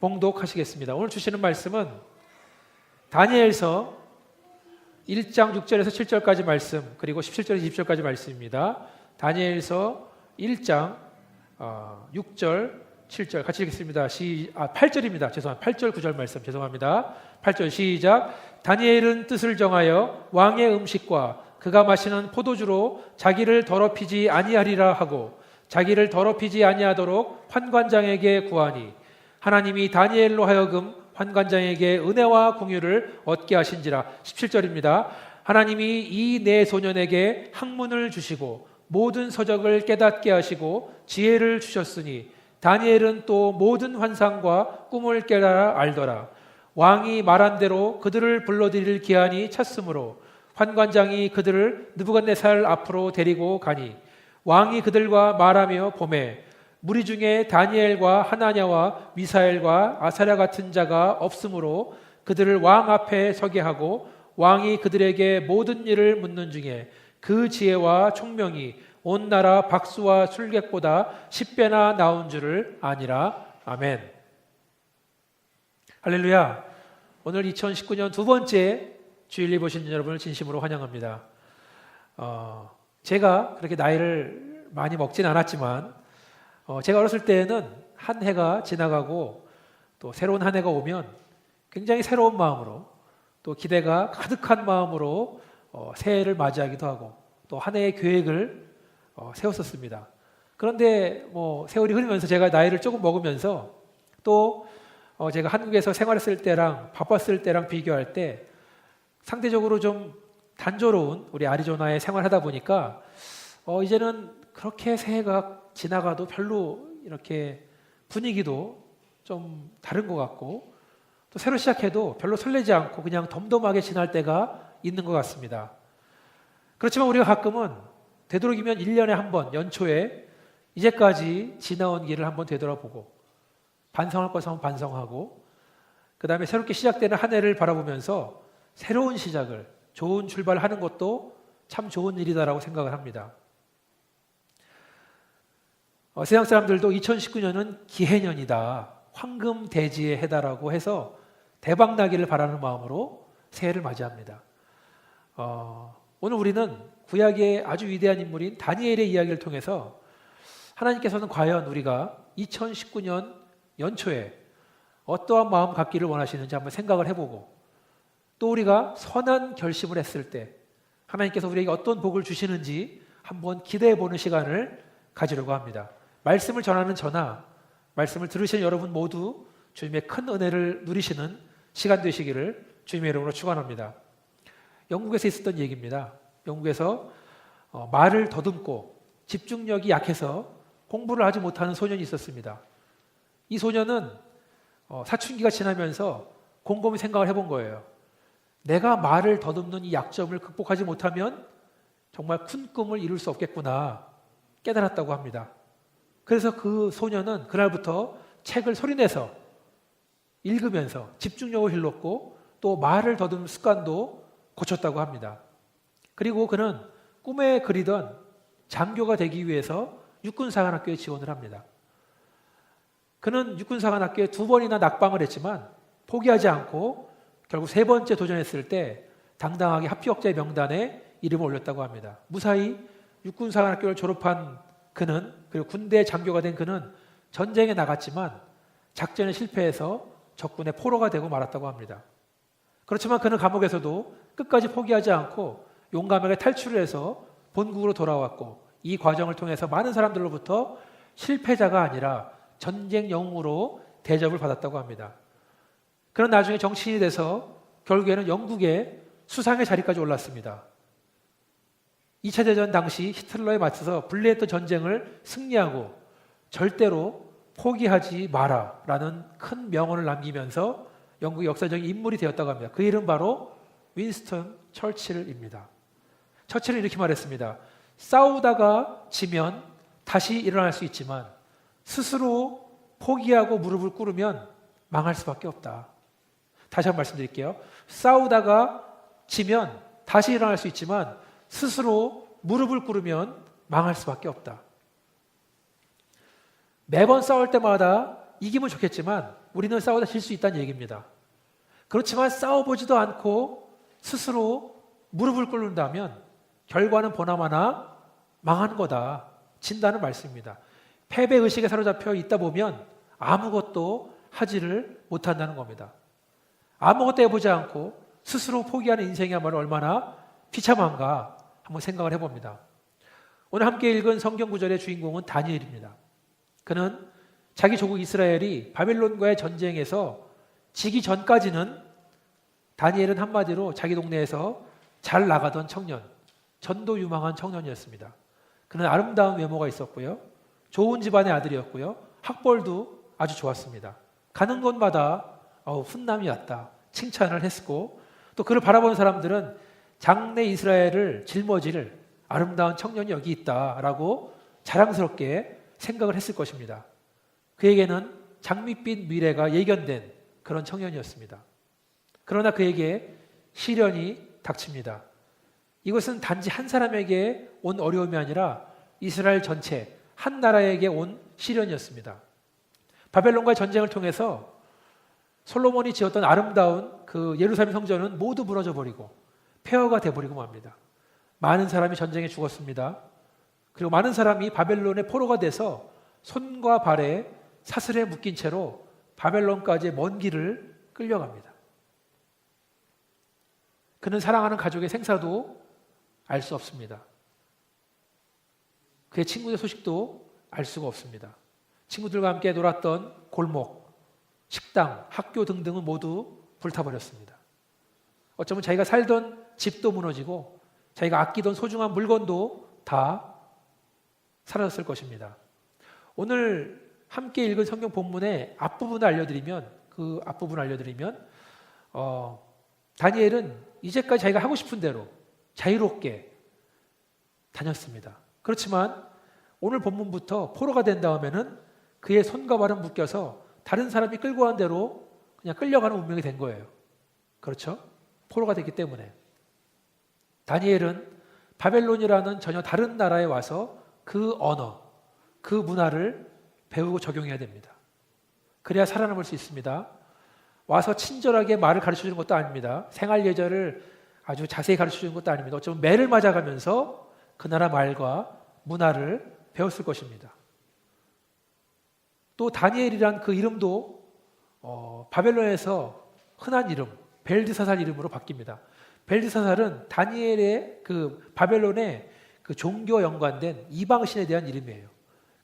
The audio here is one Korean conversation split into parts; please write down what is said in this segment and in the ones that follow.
봉독하시겠습니다. 오늘 주시는 말씀은 다니엘서 1장 6절에서 7절까지 말씀, 그리고 17절에서 20절까지 말씀입니다. 다니엘서 1장 6절, 7절 같이 읽겠습니다. 8절입니다. 죄송합니다. 8절, 9절 말씀 죄송합니다. 8절 시작. 다니엘은 뜻을 정하여 왕의 음식과 그가 마시는 포도주로 자기를 더럽히지 아니하리라 하고 자기를 더럽히지 아니하도록 환관장에게 구하니 하나님이 다니엘로 하여금 환관장에게 은혜와 공유를 얻게 하신지라. 17절입니다. 하나님이 이 네 소년에게 학문을 주시고 모든 서적을 깨닫게 하시고 지혜를 주셨으니 다니엘은 또 모든 환상과 꿈을 깨달아 알더라. 왕이 말한 대로 그들을 불러들일 기한이 찼으므로 환관장이 그들을 느부갓네살 앞으로 데리고 가니 왕이 그들과 말하며 보매 무리 중에 다니엘과 하나냐와 미사엘과 아사랴 같은 자가 없으므로 그들을 왕 앞에 서게 하고 왕이 그들에게 모든 일을 묻는 중에 그 지혜와 총명이 온 나라 박수와 술객보다 10배나 나온 줄을 아니라. 아멘. 할렐루야. 오늘 2019년 두 번째 주일리 보신 여러분을 진심으로 환영합니다. 제가 그렇게 나이를 많이 먹진 않았지만 제가 어렸을 때는 한 해가 지나가고 또 새로운 한 해가 오면 굉장히 새로운 마음으로 또 기대가 가득한 마음으로 새해를 맞이하기도 하고 또 한 해의 계획을 세웠었습니다. 그런데 세월이 흐르면서 제가 나이를 조금 먹으면서 또 제가 한국에서 생활했을 때랑 바빴을 때랑 비교할 때 상대적으로 좀 단조로운 우리 아리조나에 생활하다 보니까 이제는 그렇게 새해가 지나가도 별로 이렇게 분위기도 좀 다른 것 같고 또 새로 시작해도 별로 설레지 않고 그냥 덤덤하게 지날 때가 있는 것 같습니다. 그렇지만 우리가 가끔은 되도록이면 1년에 한 번 연초에 이제까지 지나온 길을 한번 되돌아보고 반성할 것을 한번 반성하고 그 다음에 새롭게 시작되는 한 해를 바라보면서 새로운 시작을 좋은 출발을 하는 것도 참 좋은 일이다라고 생각을 합니다. 세상 사람들도 2019년은 기해년이다, 황금돼지의 해다라고 해서 대박나기를 바라는 마음으로 새해를 맞이합니다. 오늘 우리는 구약의 아주 위대한 인물인 다니엘의 이야기를 통해서 하나님께서는 과연 우리가 2019년 연초에 어떠한 마음 갖기를 원하시는지 한번 생각을 해보고 또 우리가 선한 결심을 했을 때 하나님께서 우리에게 어떤 복을 주시는지 한번 기대해보는 시간을 가지려고 합니다. 말씀을 전하는 저나 말씀을 들으시는 여러분 모두 주님의 큰 은혜를 누리시는 시간 되시기를 주님의 이름으로 축원합니다. 영국에서 있었던 얘기입니다. 영국에서 말을 더듬고 집중력이 약해서 공부를 하지 못하는 소년이 있었습니다. 이 소년은 사춘기가 지나면서 곰곰이 생각을 해본 거예요. 내가 말을 더듬는 이 약점을 극복하지 못하면 정말 큰 꿈을 이룰 수 없겠구나 깨달았다고 합니다. 그래서 그 소년은 그날부터 책을 소리내서 읽으면서 집중력을 길렀고 또 말을 더듬는 습관도 고쳤다고 합니다. 그리고 그는 꿈에 그리던 장교가 되기 위해서 육군사관학교에 지원을 합니다. 그는 육군사관학교에 2번이나 낙방을 했지만 포기하지 않고 결국 3번째 도전했을 때 당당하게 합격자의 명단에 이름을 올렸다고 합니다. 무사히 육군사관학교를 졸업한 그는, 그리고 군대 장교가 된 그는 전쟁에 나갔지만 작전에 실패해서 적군의 포로가 되고 말았다고 합니다. 그렇지만 그는 감옥에서도 끝까지 포기하지 않고 용감하게 탈출을 해서 본국으로 돌아왔고 이 과정을 통해서 많은 사람들로부터 실패자가 아니라 전쟁 영웅으로 대접을 받았다고 합니다. 그런 나중에 정치인이 돼서 결국에는 영국의 수상의 자리까지 올랐습니다. 2차 대전 당시 히틀러에 맞서서 불리했던 전쟁을 승리하고 절대로 포기하지 마라라는 큰 명언을 남기면서 영국의 역사적인 인물이 되었다고 합니다. 그 이름 바로 윈스턴 처칠입니다. 처칠은 이렇게 말했습니다. 싸우다가 지면 다시 일어날 수 있지만 스스로 포기하고 무릎을 꿇으면 망할 수밖에 없다. 다시 한번 말씀드릴게요. 싸우다가 지면 다시 일어날 수 있지만 스스로 무릎을 꿇으면 망할 수밖에 없다. 매번 싸울 때마다 이기면 좋겠지만 우리는 싸우다 질 수 있다는 얘기입니다. 그렇지만 싸워보지도 않고 스스로 무릎을 꿇는다면 결과는 보나마나 망하는 거다. 진다는 말씀입니다. 패배의식에 사로잡혀 있다 보면 아무것도 하지를 못한다는 겁니다. 아무것도 해보지 않고 스스로 포기하는 인생이야말로 얼마나 비참한가 한번 생각을 해봅니다. 오늘 함께 읽은 성경 구절의 주인공은 다니엘입니다. 그는 자기 조국 이스라엘이 바벨론과의 전쟁에서 지기 전까지는 다니엘은 한마디로 자기 동네에서 잘 나가던 청년, 전도 유망한 청년이었습니다. 그는 아름다운 외모가 있었고요. 좋은 집안의 아들이었고요. 학벌도 아주 좋았습니다. 가는 곳마다 훈남이 왔다 칭찬을 했고 또 그를 바라보는 사람들은 장래 이스라엘을 짊어질 아름다운 청년이 여기 있다라고 자랑스럽게 생각을 했을 것입니다. 그에게는 장밋빛 미래가 예견된 그런 청년이었습니다. 그러나 그에게 시련이 닥칩니다. 이것은 단지 한 사람에게 온 어려움이 아니라 이스라엘 전체 한 나라에게 온 시련이었습니다. 바벨론과의 전쟁을 통해서 솔로몬이 지었던 아름다운 그 예루살렘 성전은 모두 무너져 버리고 폐허가 돼버리고 맙니다. 많은 사람이 전쟁에 죽었습니다. 그리고 많은 사람이 바벨론의 포로가 돼서 손과 발에 사슬에 묶인 채로 바벨론까지의 먼 길을 끌려갑니다. 그는 사랑하는 가족의 생사도 알 수 없습니다. 그의 친구의 소식도 알 수가 없습니다. 친구들과 함께 놀았던 골목, 식당, 학교 등등은 모두 불타버렸습니다. 어쩌면 자기가 살던 집도 무너지고 자기가 아끼던 소중한 물건도 다 사라졌을 것입니다. 오늘 함께 읽은 성경 본문의 앞부분을 알려드리면 다니엘은 이제까지 자기가 하고 싶은 대로 자유롭게 다녔습니다. 그렇지만 오늘 본문부터 포로가 된 다음에는 그의 손과 발은 묶여서 다른 사람이 끌고 간 대로 그냥 끌려가는 운명이 된 거예요. 그렇죠? 포로가 됐기 때문에. 다니엘은 바벨론이라는 전혀 다른 나라에 와서 그 언어, 그 문화를 배우고 적용해야 됩니다. 그래야 살아남을 수 있습니다. 와서 친절하게 말을 가르쳐주는 것도 아닙니다. 생활 예절을 아주 자세히 가르쳐주는 것도 아닙니다. 어쩌면 매를 맞아가면서 그 나라 말과 문화를 배웠을 것입니다. 또 다니엘이란 그 이름도 바벨론에서 흔한 이름 벨드사살 이름으로 바뀝니다. 벨드사살은 다니엘의 그 바벨론의 그 종교 연관된 이방신에 대한 이름이에요.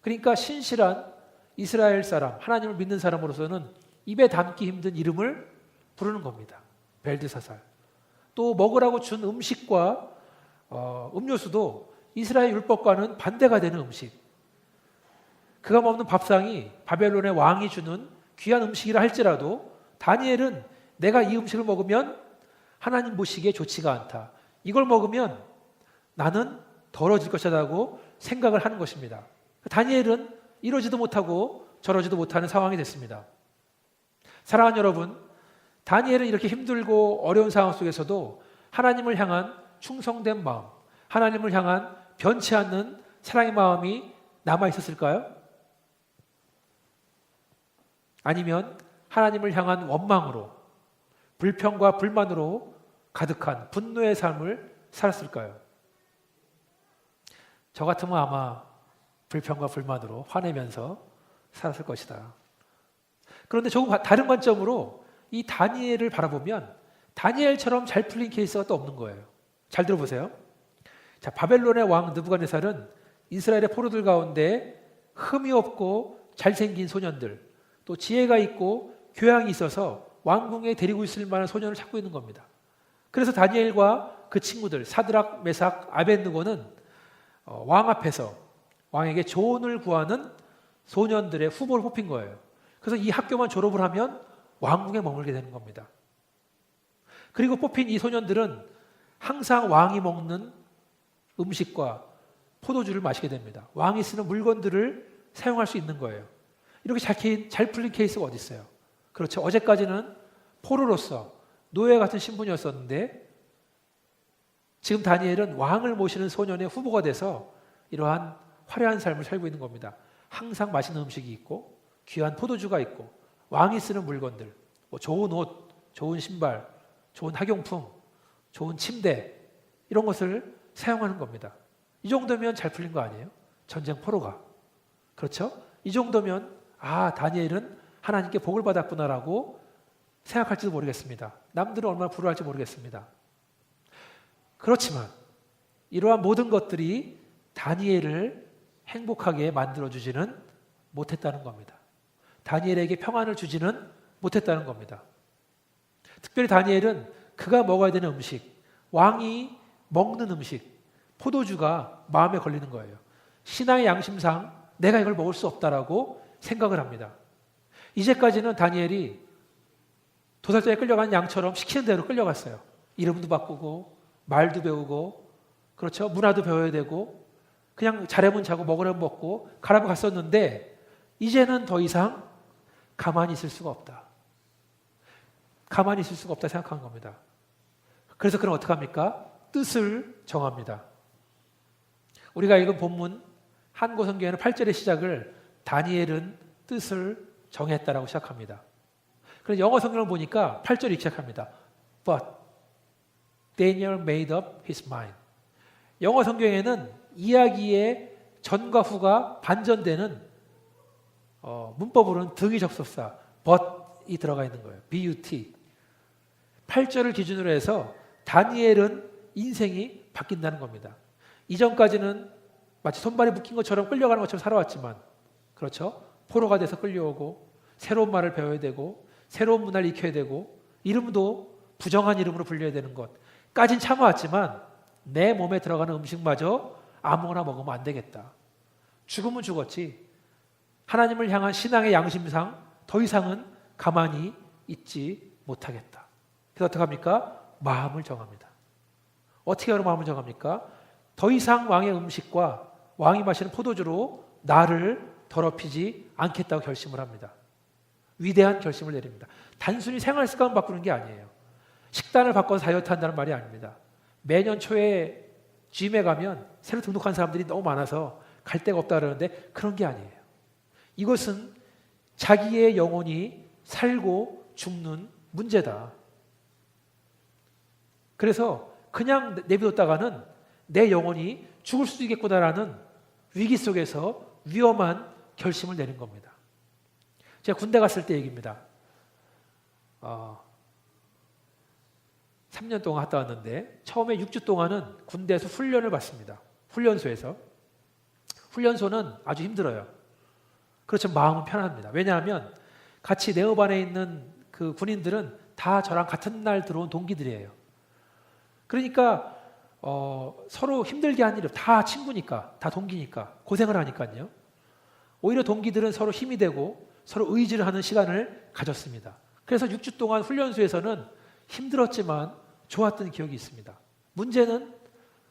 그러니까 신실한 이스라엘 사람, 하나님을 믿는 사람으로서는 입에 담기 힘든 이름을 부르는 겁니다. 벨드사살. 또 먹으라고 준 음식과 음료수도 이스라엘 율법과는 반대가 되는 음식. 그가 먹는 밥상이 바벨론의 왕이 주는 귀한 음식이라 할지라도 다니엘은 내가 이 음식을 먹으면 하나님 보시기에 좋지가 않다. 이걸 먹으면 나는 더러워질 것이라고 생각을 하는 것입니다. 다니엘은 이러지도 못하고 저러지도 못하는 상황이 됐습니다. 사랑하는 여러분, 다니엘은 이렇게 힘들고 어려운 상황 속에서도 하나님을 향한 충성된 마음, 하나님을 향한 변치 않는 사랑의 마음이 남아 있었을까요? 아니면 하나님을 향한 원망으로, 불평과 불만으로 가득한 분노의 삶을 살았을까요? 저 같으면 아마 불평과 불만으로 화내면서 살았을 것이다. 그런데 조금 다른 관점으로 이 다니엘을 바라보면 다니엘처럼 잘 풀린 케이스가 또 없는 거예요. 잘 들어보세요. 자, 바벨론의 왕 느부갓네살은 이스라엘의 포로들 가운데 흠이 없고 잘생긴 소년들, 또 지혜가 있고 교양이 있어서 왕궁에 데리고 있을 만한 소년을 찾고 있는 겁니다. 그래서 다니엘과 그 친구들 사드락, 메삭, 아벳느고는 왕 앞에서 왕에게 조언을 구하는 소년들의 후보를 뽑힌 거예요. 그래서 이 학교만 졸업을 하면 왕궁에 머물게 되는 겁니다. 그리고 뽑힌 이 소년들은 항상 왕이 먹는 음식과 포도주를 마시게 됩니다. 왕이 쓰는 물건들을 사용할 수 있는 거예요. 이렇게 잘 풀린 케이스가 어디 있어요? 그렇죠. 어제까지는 포로로서 노예 같은 신분이었었는데 지금 다니엘은 왕을 모시는 소년의 후보가 돼서 이러한 화려한 삶을 살고 있는 겁니다. 항상 맛있는 음식이 있고 귀한 포도주가 있고 왕이 쓰는 물건들, 뭐 좋은 옷, 좋은 신발, 좋은 학용품, 좋은 침대 이런 것을 사용하는 겁니다. 이 정도면 잘 풀린 거 아니에요? 전쟁 포로가. 그렇죠? 이 정도면 다니엘은 하나님께 복을 받았구나라고 생각할지도 모르겠습니다. 남들은 얼마나 불효할지 모르겠습니다. 그렇지만 이러한 모든 것들이 다니엘을 행복하게 만들어주지는 못했다는 겁니다. 다니엘에게 평안을 주지는 못했다는 겁니다. 특별히 다니엘은 그가 먹어야 되는 음식, 왕이 먹는 음식, 포도주가 마음에 걸리는 거예요. 신앙의 양심상 내가 이걸 먹을 수 없다라고 생각을 합니다. 이제까지는 다니엘이 도살장에 끌려간 양처럼 시키는 대로 끌려갔어요. 이름도 바꾸고 말도 배우고 그렇죠? 문화도 배워야 되고 그냥 자려면 자고 먹으려면 먹고 가라면 갔었는데 이제는 더 이상 가만히 있을 수가 없다. 가만히 있을 수가 없다 생각한 겁니다. 그래서 그럼 어떻게 합니까? 뜻을 정합니다. 우리가 읽은 본문 한국성경에는 8절의 시작을 다니엘은 뜻을 정했다라고 시작합니다. 그래서 영어 성경을 보니까 8절이 시작합니다. But Daniel made up his mind. 영어 성경에는 이야기의 전과 후가 반전되는 문법으로는 등이 접속사 but이 들어가 있는 거예요. but. 8절을 기준으로 해서 다니엘은 인생이 바뀐다는 겁니다. 이전까지는 마치 손발이 묶인 것처럼 끌려가는 것처럼 살아왔지만 그렇죠? 포로가 돼서 끌려오고 새로운 말을 배워야 되고 새로운 문화를 익혀야 되고 이름도 부정한 이름으로 불려야 되는 것까진 참아왔지만 내 몸에 들어가는 음식마저 아무거나 먹으면 안 되겠다. 죽으면 죽었지. 하나님을 향한 신앙의 양심상 더 이상은 가만히 있지 못하겠다. 그래서 어떻게 합니까? 마음을 정합니다. 어떻게 하면 마음을 정합니까? 더 이상 왕의 음식과 왕이 마시는 포도주로 나를 더럽히지 않겠다고 결심을 합니다. 위대한 결심을 내립니다. 단순히 생활 습관을 바꾸는 게 아니에요. 식단을 바꿔서 다이어트 한다는 말이 아닙니다. 매년 초에 짐에 가면 새로 등록한 사람들이 너무 많아서 갈 데가 없다 그러는데 그런 게 아니에요. 이것은 자기의 영혼이 살고 죽는 문제다. 그래서 그냥 내비뒀다가는 내 영혼이 죽을 수도 있겠구나라는 위기 속에서 위험한 결심을 내린 겁니다. 제가 군대 갔을 때 얘기입니다. 3년 동안 갔다 왔는데 처음에 6주 동안은 군대에서 훈련을 받습니다. 훈련소에서. 훈련소는 아주 힘들어요. 그렇지만 마음은 편합니다. 왜냐하면 같이 네오반에 있는 그 군인들은 다 저랑 같은 날 들어온 동기들이에요. 그러니까 서로 힘들게 한 일이 다 친구니까, 다 동기니까, 고생을 하니까요. 오히려 동기들은 서로 힘이 되고 서로 의지를 하는 시간을 가졌습니다. 그래서 6주 동안 훈련소에서는 힘들었지만 좋았던 기억이 있습니다. 문제는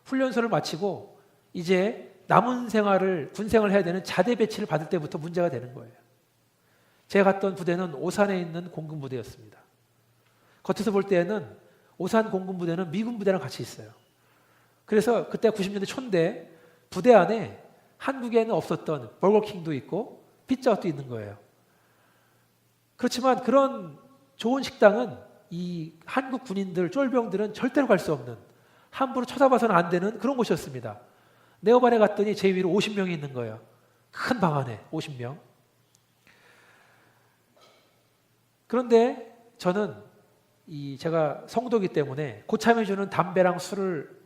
훈련소를 마치고 이제 남은 생활을, 군생을 해야 되는 자대 배치를 받을 때부터 문제가 되는 거예요. 제가 갔던 부대는 오산에 있는 공군부대였습니다. 겉에서 볼 때는 오산 공군부대는 미군 부대랑 같이 있어요. 그래서 그때 90년대 초인데 부대 안에 한국에는 없었던 버거킹도 있고 피자헛도 있는 거예요. 그렇지만 그런 좋은 식당은 이 한국 군인들, 쫄병들은 절대로 갈 수 없는, 함부로 쳐다봐서는 안 되는 그런 곳이었습니다. 네오반에 갔더니 제 위로 50명이 있는 거예요. 큰 방 안에 50명. 그런데 저는 제가 성도기 때문에 고참해 주는 담배랑 술을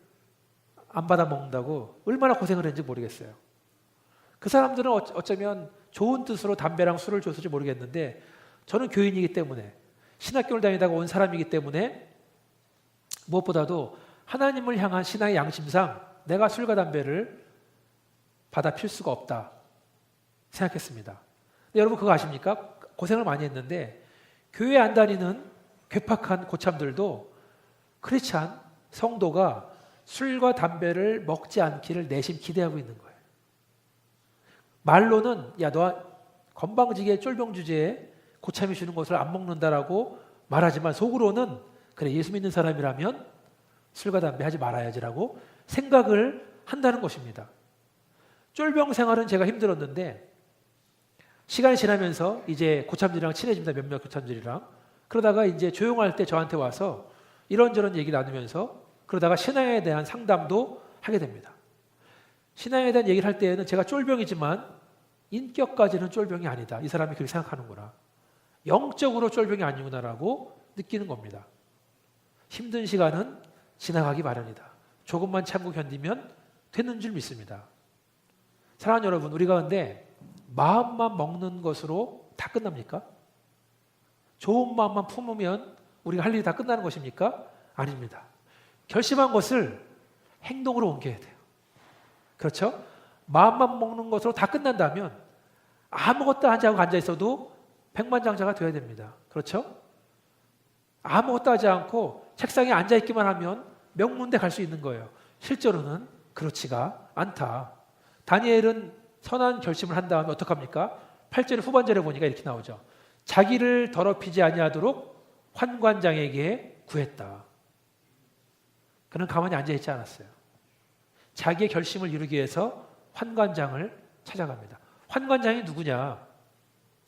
안 받아 먹는다고 얼마나 고생을 했는지 모르겠어요. 그 사람들은 어쩌면 좋은 뜻으로 담배랑 술을 줬을지 모르겠는데 저는 교인이기 때문에 신학교를 다니다가 온 사람이기 때문에 무엇보다도 하나님을 향한 신앙의 양심상 내가 술과 담배를 받아 필 수가 없다 생각했습니다. 근데 여러분 그거 아십니까? 고생을 많이 했는데 교회 안 다니는 괴팍한 고참들도 크리스찬 성도가 술과 담배를 먹지 않기를 내심 기대하고 있는 거예요. 말로는 야 너 건방지게 쫄병 주제에 고참이 주는 것을 안 먹는다라고 말하지만 속으로는 그래 예수 믿는 사람이라면 술과 담배 하지 말아야지라고 생각을 한다는 것입니다. 쫄병 생활은 제가 힘들었는데 시간이 지나면서 이제 고참들이랑 친해집니다. 몇몇 고참들이랑. 그러다가 이제 조용할 때 저한테 와서 이런저런 얘기 나누면서 그러다가 신앙에 대한 상담도 하게 됩니다. 신앙에 대한 얘기를 할 때에는 제가 쫄병이지만 인격까지는 쫄병이 아니다. 이 사람이 그렇게 생각하는구나. 영적으로 쫄병이 아니구나라고 느끼는 겁니다. 힘든 시간은 지나가기 마련이다. 조금만 참고 견디면 되는 줄 믿습니다. 사랑하는 여러분, 우리가 근데 마음만 먹는 것으로 다 끝납니까? 좋은 마음만 품으면 우리가 할 일이 다 끝나는 것입니까? 아닙니다. 결심한 것을 행동으로 옮겨야 돼요. 그렇죠? 마음만 먹는 것으로 다 끝난다면 아무것도 하지 않고 앉아 있어도 백만장자가 되어야 됩니다. 그렇죠? 아무것도 하지 않고 책상에 앉아 있기만 하면 명문대 갈 수 있는 거예요. 실제로는 그렇지가 않다. 다니엘은 선한 결심을 한 다음에 어떡합니까? 8절 후반절에 보니까 이렇게 나오죠. 자기를 더럽히지 아니하도록 환관장에게 구했다. 그는 가만히 앉아있지 않았어요. 자기의 결심을 이루기 위해서 환관장을 찾아갑니다. 환관장이 누구냐?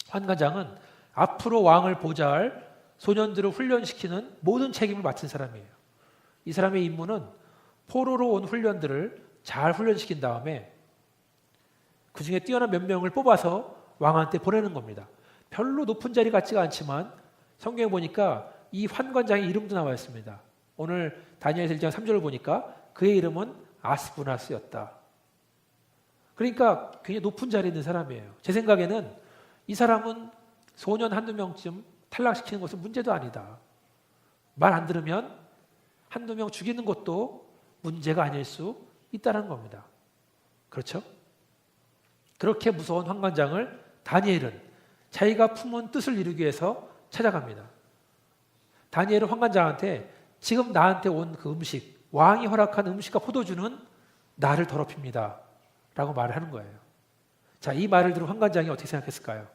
환관장은 앞으로 왕을 보좌할 소년들을 훈련시키는 모든 책임을 맡은 사람이에요. 이 사람의 임무는 포로로 온 훈련들을 잘 훈련시킨 다음에 그 중에 뛰어난 몇 명을 뽑아서 왕한테 보내는 겁니다. 별로 높은 자리 같지가 않지만 성경에 보니까 이 환관장의 이름도 나와 있습니다. 오늘 다니엘서 1장 3절을 보니까 그의 이름은 아스부나스였다. 그러니까 굉장히 높은 자리에 있는 사람이에요. 제 생각에는 이 사람은 소년 한두 명쯤 탈락시키는 것은 문제도 아니다. 말 안 들으면 한두 명 죽이는 것도 문제가 아닐 수 있다는 겁니다. 그렇죠? 그렇게 무서운 환관장을 다니엘은 자기가 품은 뜻을 이루기 위해서 찾아갑니다. 다니엘은 환관장한테 지금 나한테 온 그 음식, 왕이 허락한 음식과 포도주는 나를 더럽힙니다. 라고 말을 하는 거예요. 자, 이 말을 들은 환관장이 어떻게 생각했을까요?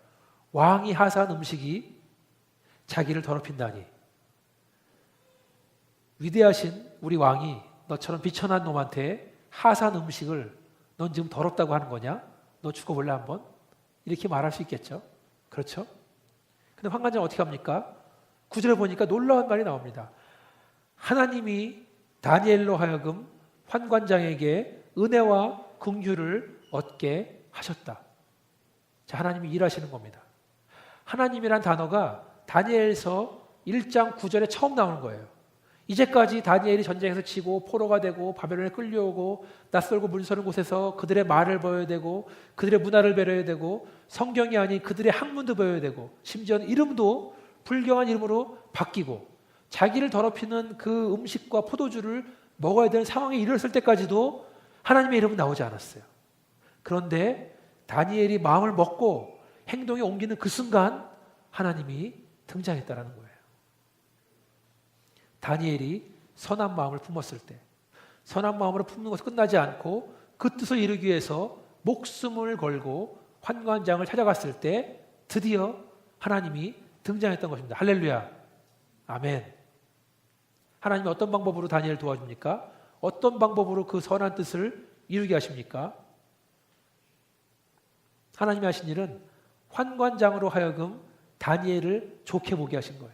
왕이 하사한 음식이 자기를 더럽힌다니. 위대하신 우리 왕이 너처럼 비천한 놈한테 하사한 음식을 넌 지금 더럽다고 하는 거냐? 너 죽어볼래 한번? 이렇게 말할 수 있겠죠. 그렇죠? 근데 환관장은 어떻게 합니까? 9절에 보니까 놀라운 말이 나옵니다. 하나님이 다니엘로 하여금 환관장에게 은혜와 긍휼을 얻게 하셨다. 자, 하나님이 일하시는 겁니다. 하나님이란 단어가 다니엘서 1장 9절에 처음 나오는 거예요. 이제까지 다니엘이 전쟁에서 지고 포로가 되고 바벨론에 끌려오고 낯설고 물서는 곳에서 그들의 말을 배워야 되고 그들의 문화를 배워야 되고 성경이 아닌 그들의 학문도 배워야 되고 심지어는 이름도 불경한 이름으로 바뀌고 자기를 더럽히는 그 음식과 포도주를 먹어야 되는 상황에 이르렀을 때까지도 하나님의 이름은 나오지 않았어요. 그런데 다니엘이 마음을 먹고 행동에 옮기는 그 순간 하나님이 등장했다는 거예요. 다니엘이 선한 마음을 품었을 때, 선한 마음으로 품는 것은 끝나지 않고 그 뜻을 이루기 위해서 목숨을 걸고 환관장을 찾아갔을 때 드디어 하나님이 등장했던 것입니다. 할렐루야. 아멘. 하나님이 어떤 방법으로 다니엘을 도와줍니까? 어떤 방법으로 그 선한 뜻을 이루게 하십니까? 하나님이 하신 일은 환관장으로 하여금 다니엘을 좋게 보게 하신 거예요.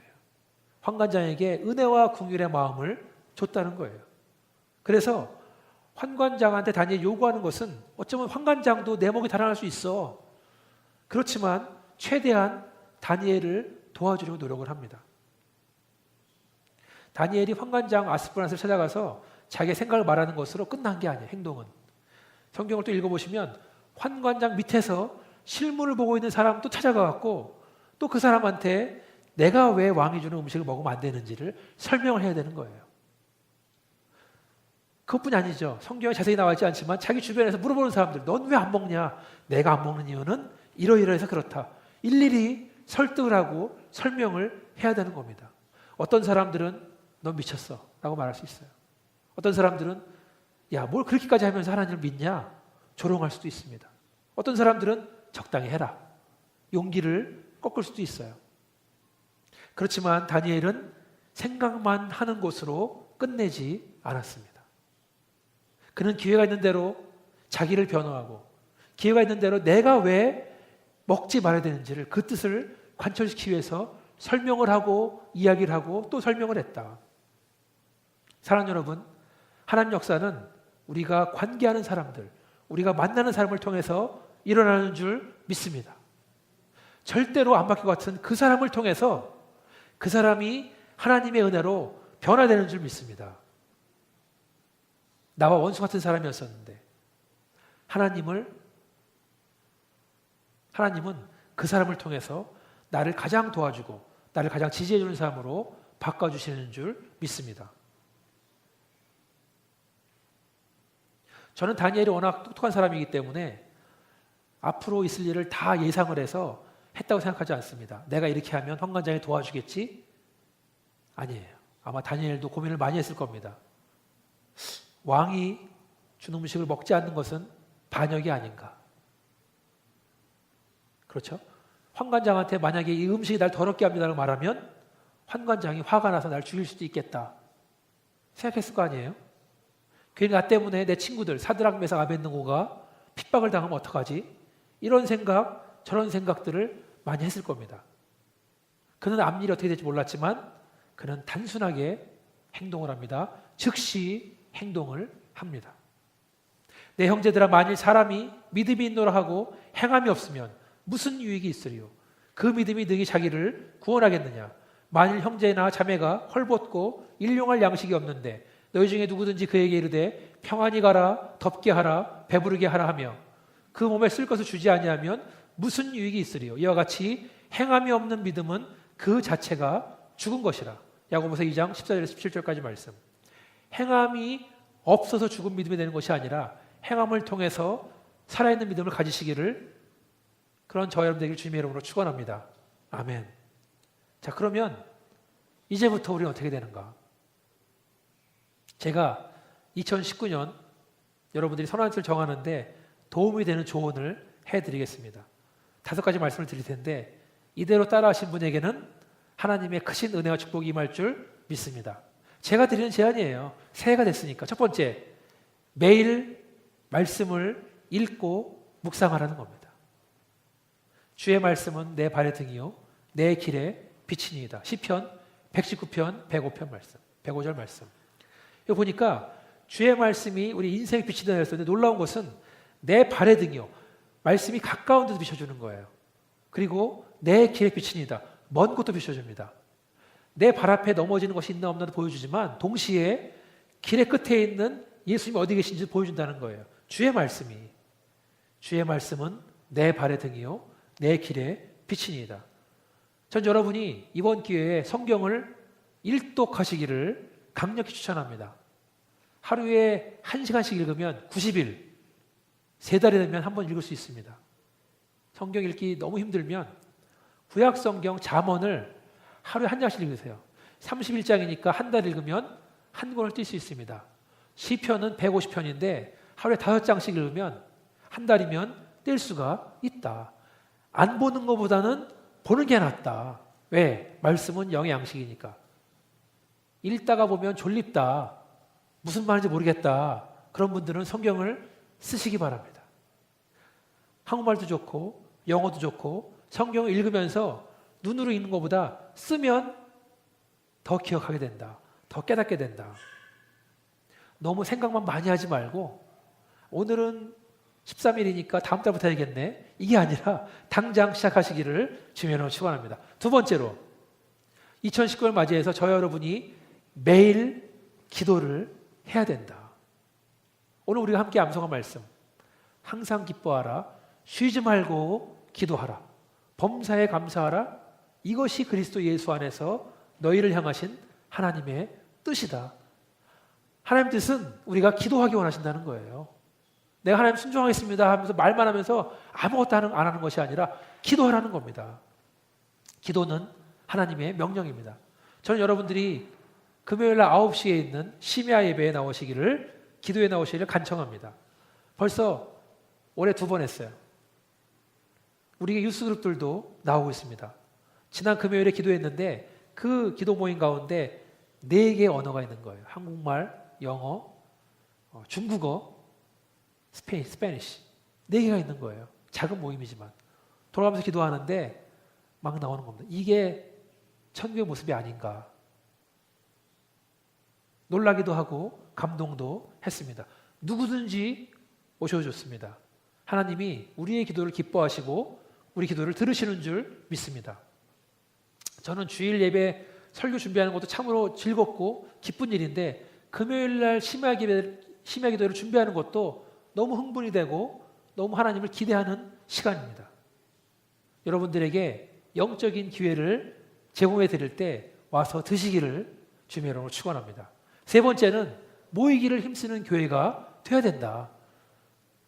환관장에게 은혜와 긍휼의 마음을 줬다는 거예요. 그래서 환관장한테 다니엘이 요구하는 것은 어쩌면 환관장도 내 목이 달아날 수 있어. 그렇지만 최대한 다니엘을 도와주려고 노력을 합니다. 다니엘이 환관장 아스푸나스를 찾아가서 자기의 생각을 말하는 것으로 끝난 게 아니에요. 행동은. 성경을 또 읽어보시면 환관장 밑에서 실물을 보고 있는 사람도 찾아가갖고 또 그 사람한테 내가 왜 왕이 주는 음식을 먹으면 안 되는지를 설명을 해야 되는 거예요. 그것뿐이 아니죠. 성경에 자세히 나와 있지 않지만 자기 주변에서 물어보는 사람들, 넌 왜 안 먹냐? 내가 안 먹는 이유는 이러이러해서 그렇다. 일일이 설득을 하고 설명을 해야 되는 겁니다. 어떤 사람들은 넌 미쳤어 라고 말할 수 있어요. 어떤 사람들은 야, 뭘 그렇게까지 하면서 하나님을 믿냐? 조롱할 수도 있습니다. 어떤 사람들은 적당히 해라. 용기를 꺾을 수도 있어요. 그렇지만 다니엘은 생각만 하는 것으로 끝내지 않았습니다. 그는 기회가 있는 대로 자기를 변호하고 기회가 있는 대로 내가 왜 먹지 말아야 되는지를 그 뜻을 관철시키기 위해서 설명을 하고 이야기를 하고 또 설명을 했다. 사랑하는 여러분, 하나님 역사는 우리가 관계하는 사람들, 우리가 만나는 사람을 통해서 일어나는 줄 믿습니다. 절대로 안 바뀔 것 같은 그 사람을 통해서 그 사람이 하나님의 은혜로 변화되는 줄 믿습니다. 나와 원수 같은 사람이었었는데 하나님은 그 사람을 통해서 나를 가장 도와주고 나를 가장 지지해주는 사람으로 바꿔주시는 줄 믿습니다. 저는 다니엘이 워낙 똑똑한 사람이기 때문에 앞으로 있을 일을 다 예상을 해서 했다고 생각하지 않습니다. 내가 이렇게 하면 환관장이 도와주겠지? 아니에요. 아마 다니엘도 고민을 많이 했을 겁니다. 왕이 준 음식을 먹지 않는 것은 반역이 아닌가? 그렇죠? 환관장한테 만약에 이 음식이 날 더럽게 합니다라고 말하면 환관장이 화가 나서 날 죽일 수도 있겠다 생각했을 거 아니에요? 괜히 나 때문에 내 친구들 사드락 메삭 아벳느고가 핍박을 당하면 어떡하지? 이런 생각, 저런 생각들을 많이 했을 겁니다. 그는 앞일이 어떻게 될지 몰랐지만 그는 단순하게 행동을 합니다. 즉시 행동을 합니다. 내 형제들아, 만일 사람이 믿음이 있노라 하고 행함이 없으면 무슨 유익이 있으리요? 그 믿음이 너희 자기를 구원하겠느냐? 만일 형제나 자매가 헐벗고 일용할 양식이 없는데 너희 중에 누구든지 그에게 이르되 평안히 가라, 덥게 하라, 배부르게 하라 하며 그 몸에 쓸 것을 주지 아니하면 무슨 유익이 있으리요? 이와 같이 행함이 없는 믿음은 그 자체가 죽은 것이라. 야고보서 2장 14절에서 17절까지 말씀. 행함이 없어서 죽은 믿음이 되는 것이 아니라 행함을 통해서 살아있는 믿음을 가지시기를 그런 저와 여러분 되길 주님의 이름으로 축원합니다. 아멘. 자, 그러면 이제부터 우리는 어떻게 되는가? 제가 2019년 여러분들이 선한을 정하는데 도움이 되는 조언을 해드리겠습니다. 5가지 말씀을 드릴 텐데 이대로 따라하신 분에게는 하나님의 크신 은혜와 축복이 임할 줄 믿습니다. 제가 드리는 제안이에요. 새해가 됐으니까. 첫 번째, 매일 말씀을 읽고 묵상하라는 겁니다. 주의 말씀은 내 발의 등이요 내 길에 빛이니이다. 시편 119편 105편 말씀, 105절 말씀. 여기 보니까 주의 말씀이 우리 인생의 빛이 되는 했었는데 놀라운 것은 내 발의 등이요. 말씀이 가까운 데도 비춰주는 거예요. 그리고 내 길에 빛이니이다. 먼 곳도 비춰줍니다. 내 발 앞에 넘어지는 것이 있나 없나도 보여주지만 동시에 길의 끝에 있는 예수님이 어디 계신지 보여준다는 거예요. 주의 말씀은 내 발의 등이요 내 길에 빛이니이다. 전 여러분이 이번 기회에 성경을 일독하시기를 강력히 추천합니다. 하루에 1시간씩 읽으면 90일, 3달이 되면 한 번 읽을 수 있습니다. 성경 읽기 너무 힘들면 구약 성경 잠언을 하루에 한 장씩 읽으세요. 31장이니까 한 달 읽으면 한 권을 뛸 수 있습니다. 시편은 150편인데 하루에 5장씩 읽으면 한 달이면 뗄 수가 있다. 안 보는 것보다는 보는 게 낫다. 왜? 말씀은 영의 양식이니까. 읽다가 보면 졸립다. 무슨 말인지 모르겠다. 그런 분들은 성경을 쓰시기 바랍니다. 한국말도 좋고 영어도 좋고 성경을 읽으면서 눈으로 읽는 것보다 쓰면 더 기억하게 된다. 더 깨닫게 된다. 너무 생각만 많이 하지 말고 오늘은 13일이니까 다음 달부터 해야겠네. 이게 아니라 당장 시작하시기를 주님으로 축원합니다. 두 번째로 2019년 맞이해서 저와 여러분이 매일 기도를 해야 된다. 오늘 우리가 함께 암송한 말씀, 항상 기뻐하라, 쉬지 말고 기도하라, 범사에 감사하라, 이것이 그리스도 예수 안에서 너희를 향하신 하나님의 뜻이다. 하나님 뜻은 우리가 기도하기 원하신다는 거예요. 내가 하나님 순종하겠습니다 하면서 말만 하면서 아무것도 안 하는 것이 아니라 기도하라는 겁니다. 기도는 하나님의 명령입니다. 저는 여러분들이 금요일 날 9시에 있는 심야 예배에 나오시기를, 기도에 나오시기를 간청합니다. 벌써 올해 2번 했어요. 우리 유스 그룹들도 나오고 있습니다. 지난 금요일에 기도했는데 그 기도 모임 가운데 4개의 언어가 있는 거예요. 한국말, 영어, 중국어, 스페니쉬 4개가 있는 거예요. 작은 모임이지만 돌아가면서 기도하는데 막 나오는 겁니다. 이게 천국의 모습이 아닌가. 놀라기도 하고 감동도 했습니다. 누구든지 오셔도 좋습니다. 하나님이 우리의 기도를 기뻐하시고 우리 기도를 들으시는 줄 믿습니다. 저는 주일 예배 설교 준비하는 것도 참으로 즐겁고 기쁜 일인데 금요일 날 심야 기도를 준비하는 것도 너무 흥분이 되고 너무 하나님을 기대하는 시간입니다. 여러분들에게 영적인 기회를 제공해 드릴 때 와서 드시기를 주님의 이름으로 축원합니다. 세 번째는 모이기를 힘쓰는 교회가 되어야 된다.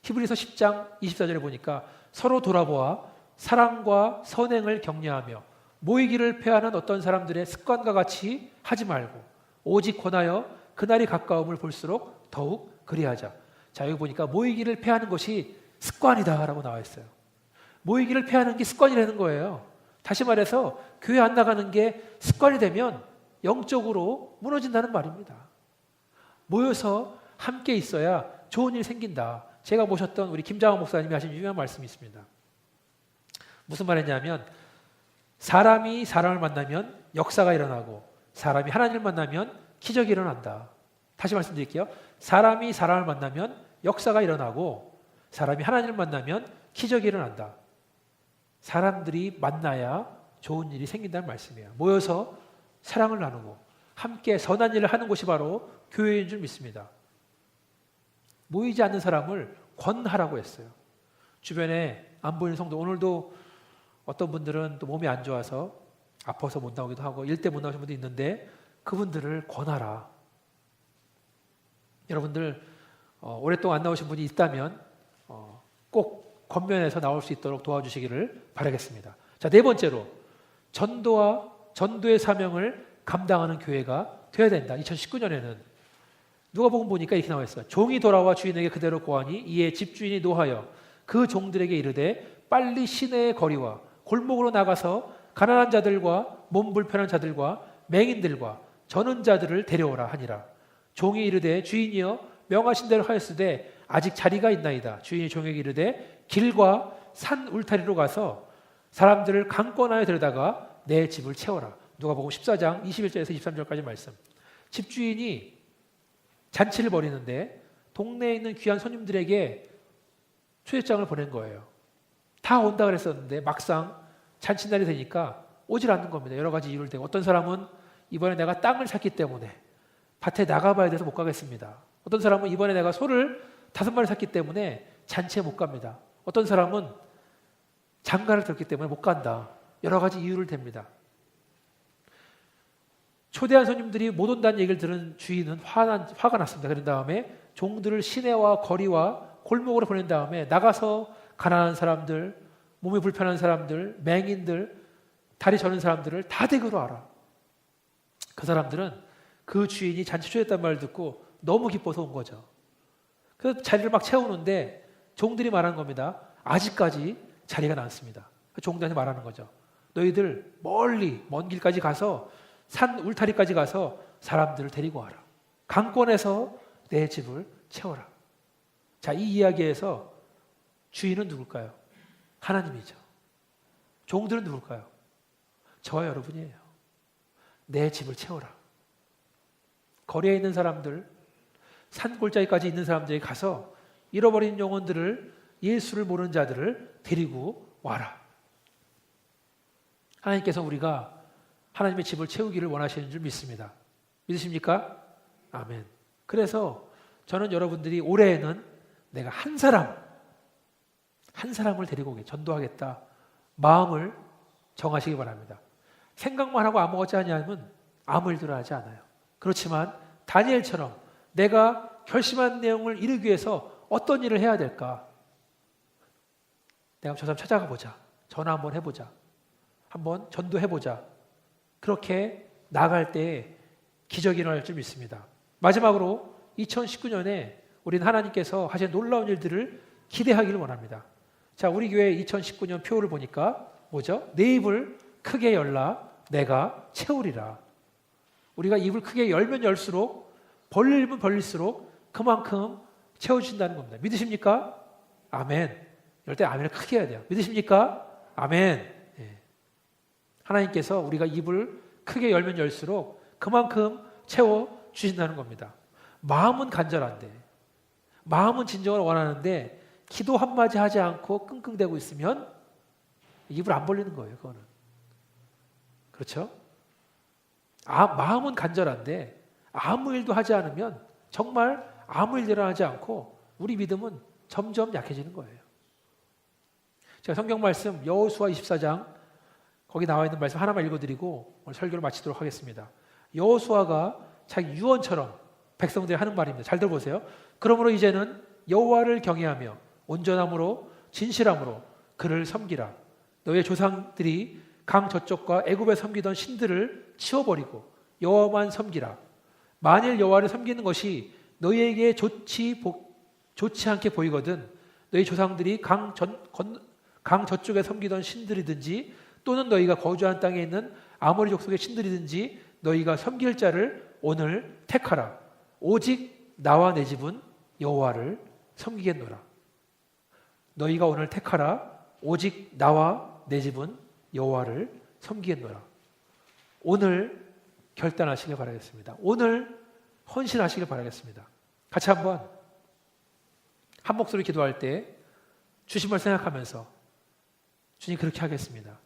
히브리서 10장 24절에 보니까 서로 돌아보아 사랑과 선행을 격려하며 모이기를 폐하는 어떤 사람들의 습관과 같이 하지 말고 오직 권하여 그날이 가까움을 볼수록 더욱 그리하자. 자, 여기 보니까 모이기를 폐하는 것이 습관이다라고 나와 있어요. 모이기를 폐하는 게 습관이라는 거예요. 다시 말해서 교회 안 나가는 게 습관이 되면 영적으로 무너진다는 말입니다. 모여서 함께 있어야 좋은 일이 생긴다. 제가 모셨던 우리 김장원 목사님이 하신 유명한 말씀이 있습니다. 무슨 말이냐면 사람이 사람을 만나면 역사가 일어나고 사람이 하나님을 만나면 기적이 일어난다. 다시 말씀드릴게요. 사람이 사람을 만나면 역사가 일어나고 사람이 하나님을 만나면 기적이 일어난다. 사람들이 만나야 좋은 일이 생긴다는 말씀이에요. 모여서 사랑을 나누고 함께 선한 일을 하는 곳이 바로 교회인 줄 믿습니다. 모이지 않는 사람을 권하라고 했어요. 주변에 안 보이는 성도, 오늘도 어떤 분들은 또 몸이 안 좋아서 아파서 못 나오기도 하고 일 때 못 나오신 분도 있는데 그분들을 권하라. 여러분들 오랫동안 안 나오신 분이 있다면 꼭 권면해서 나올 수 있도록 도와주시기를 바라겠습니다. 자, 네 번째로 전도의 사명을 감당하는 교회가 되어야 된다. 2019년에는 누가복음 보니까 이렇게 나와 있어요. 종이 돌아와 주인에게 그대로 고하니 이에 집주인이 노하여 그 종들에게 이르되 빨리 시내의 거리와 골목으로 나가서 가난한 자들과 몸 불편한 자들과 맹인들과 저는 자들을 데려오라 하니라. 종이 이르되 주인이여 명하신 대로 하였으되 아직 자리가 있나이다. 주인이 종에게 이르되 길과 산 울타리로 가서 사람들을 강권하여 데려다가 내 집을 채워라. 누가복음 14장 21절에서 23절까지 말씀. 집주인이 잔치를 벌이는데 동네에 있는 귀한 손님들에게 초대장을 보낸 거예요. 다 온다 그랬었는데 막상 잔치날이 되니까 오질 않는 겁니다. 여러 가지 이유를 대고 어떤 사람은 이번에 내가 땅을 샀기 때문에 밭에 나가봐야 돼서 못 가겠습니다. 어떤 사람은 이번에 내가 소를 5마리 샀기 때문에 잔치에 못 갑니다. 어떤 사람은 장가를 들었기 때문에 못 간다. 여러 가지 이유를 댑니다. 초대한 손님들이 못 온다는 얘기를 들은 주인은 화가 났습니다. 그런 다음에 종들을 시내와 거리와 골목으로 보낸 다음에 나가서 가난한 사람들, 몸이 불편한 사람들, 맹인들, 다리 저는 사람들을 다 댁으로 와라. 그 사람들은 그 주인이 잔치 초대했단 말을 듣고 너무 기뻐서 온 거죠. 그 자리를 막 채우는데 종들이 말하는 겁니다. 아직까지 자리가 남습니다. 종들한테 말하는 거죠. 너희들 멀리 먼 길까지 가서 산 울타리까지 가서 사람들을 데리고 와라. 강권에서 내 집을 채워라. 자, 이 이야기에서 주인은 누굴까요? 하나님이죠. 종들은 누굴까요? 저와 여러분이에요. 내 집을 채워라. 거리에 있는 사람들, 산 골짜기까지 있는 사람들이 가서 잃어버린 영혼들을, 예수를 모르는 자들을 데리고 와라. 하나님께서 우리가 하나님의 집을 채우기를 원하시는 줄 믿습니다. 믿으십니까? 아멘. 그래서 저는 여러분들이 올해에는 내가 한 사람을 데리고 오게 전도하겠다 마음을 정하시기 바랍니다. 생각만 하고 아무것도 하냐면 아무 일도 하지 않아요. 그렇지만 다니엘처럼 내가 결심한 내용을 이루기 위해서 어떤 일을 해야 될까? 내가 저 사람 찾아가 보자. 전화 한번 해보자. 한번 전도해보자. 그렇게 나갈 때 기적이 일어날 줄 믿습니다. 마지막으로 2019년에 우리는 하나님께서 하신 놀라운 일들을 기대하기를 원합니다. 자, 우리 교회 2019년 표를 보니까 뭐죠? 내 입을 크게 열라 내가 채우리라. 우리가 입을 크게 열면 열수록 벌리면 벌릴수록 그만큼 채워주신다는 겁니다. 믿으십니까? 아멘. 이럴 때 아멘을 크게 해야 돼요. 믿으십니까? 아멘. 예. 하나님께서 우리가 입을 크게 열면 열수록 그만큼 채워 주신다는 겁니다. 마음은 간절한데, 마음은 진정을 원하는데 기도 한마디 하지 않고 끙끙대고 있으면 입을 안 벌리는 거예요. 그거는. 그렇죠? 마음은 간절한데 아무 일도 하지 않으면, 정말 아무 일도 하지 않고 우리 믿음은 점점 약해지는 거예요. 제가 성경 말씀 여호수아 24장 거기 나와 있는 말씀 하나만 읽어드리고 오늘 설교를 마치도록 하겠습니다. 여호수아가 자기 유언처럼 백성들이 하는 말입니다. 잘 들어보세요. 그러므로 이제는 여호와를 경외하며 온전함으로 진실함으로 그를 섬기라. 너의 조상들이 강 저쪽과 애굽에 섬기던 신들을 치워버리고 여호와만 섬기라. 만일 여호와를 섬기는 것이 너희에게 좋지 않게 보이거든 너희 조상들이 강 저쪽에 섬기던 신들이든지 또는 너희가 거주한 땅에 있는 아모리 족속의 신들이든지 너희가 섬길 자를 오늘 택하라. 오직 나와 내 집은 여호와를 섬기겠노라. 너희가 오늘 택하라. 오직 나와 내 집은 여호와를 섬기겠노라. 오늘 결단하시길 바라겠습니다. 오늘 헌신하시길 바라겠습니다. 같이 한번 한 목소리 기도할 때 주심을 생각하면서 주님 그렇게 하겠습니다.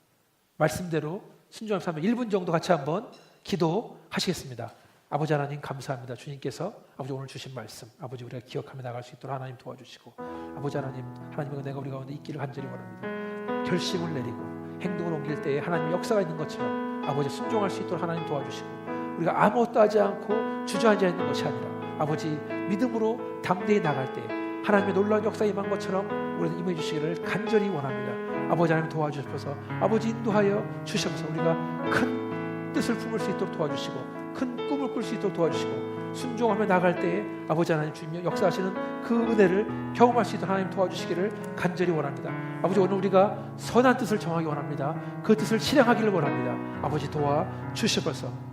말씀대로 순종하면서 1분 정도 같이 한번 기도하시겠습니다. 아버지 하나님 감사합니다. 주님께서 아버지 오늘 주신 말씀 아버지 우리가 기억하며 나갈 수 있도록 하나님 도와주시고 아버지 하나님의 은혜가 우리 가운데 있기를 간절히 원합니다. 결심을 내리고 행동을 옮길 때에 하나님의 역사가 있는 것처럼 아버지 순종할 수 있도록 하나님 도와주시고 우리가 아무것도 하지 않고 주저앉아 있는 것이 아니라 아버지 믿음으로 담대히 나갈 때 하나님의 놀라운 역사에 임한 것처럼 우리는 임해 주시기를 간절히 원합니다. 아버지 하나님 도와주셔서 아버지 인도하여 주셔서 우리가 큰 뜻을 품을 수 있도록 도와주시고 큰 꿈을 꿀 수 있도록 도와주시고 순종하며 나갈 때에 아버지 하나님 주님 역사하시는 그 은혜를 경험할 수 있도록 하나님 도와주시기를 간절히 원합니다. 아버지 오늘 우리가 선한 뜻을 정하기 원합니다. 그 뜻을 실행하기를 원합니다. 아버지 도와주셔서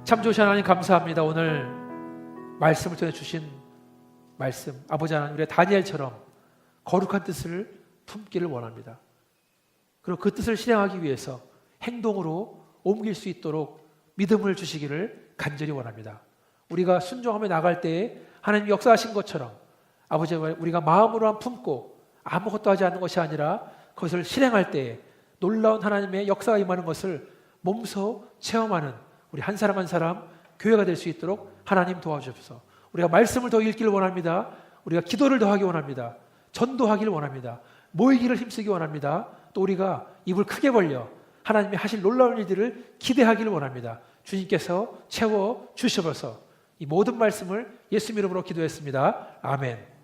참 좋으신 하나님 감사합니다. 오늘 말씀을 통해 주신 말씀 아버지 하나님 우리 다니엘처럼 거룩한 뜻을 품기를 원합니다. 그리고 그 뜻을 실행하기 위해서 행동으로 옮길 수 있도록 믿음을 주시기를 간절히 원합니다. 우리가 순종하며 나갈 때에 하나님 역사하신 것처럼 아버지 우리가 마음으로만 품고 아무것도 하지 않는 것이 아니라 그것을 실행할 때에 놀라운 하나님의 역사가 임하는 것을 몸소 체험하는 우리 한 사람 한 사람 교회가 될 수 있도록 하나님 도와주셔서 우리가 말씀을 더 읽기를 원합니다. 우리가 기도를 더 하기 원합니다. 전도하기를 원합니다. 모이기를 힘쓰기 원합니다. 또 우리가 입을 크게 벌려 하나님이 하실 놀라운 일들을 기대하기를 원합니다. 주님께서 채워 주셔서 이 모든 말씀을 예수 이름으로 기도했습니다. 아멘.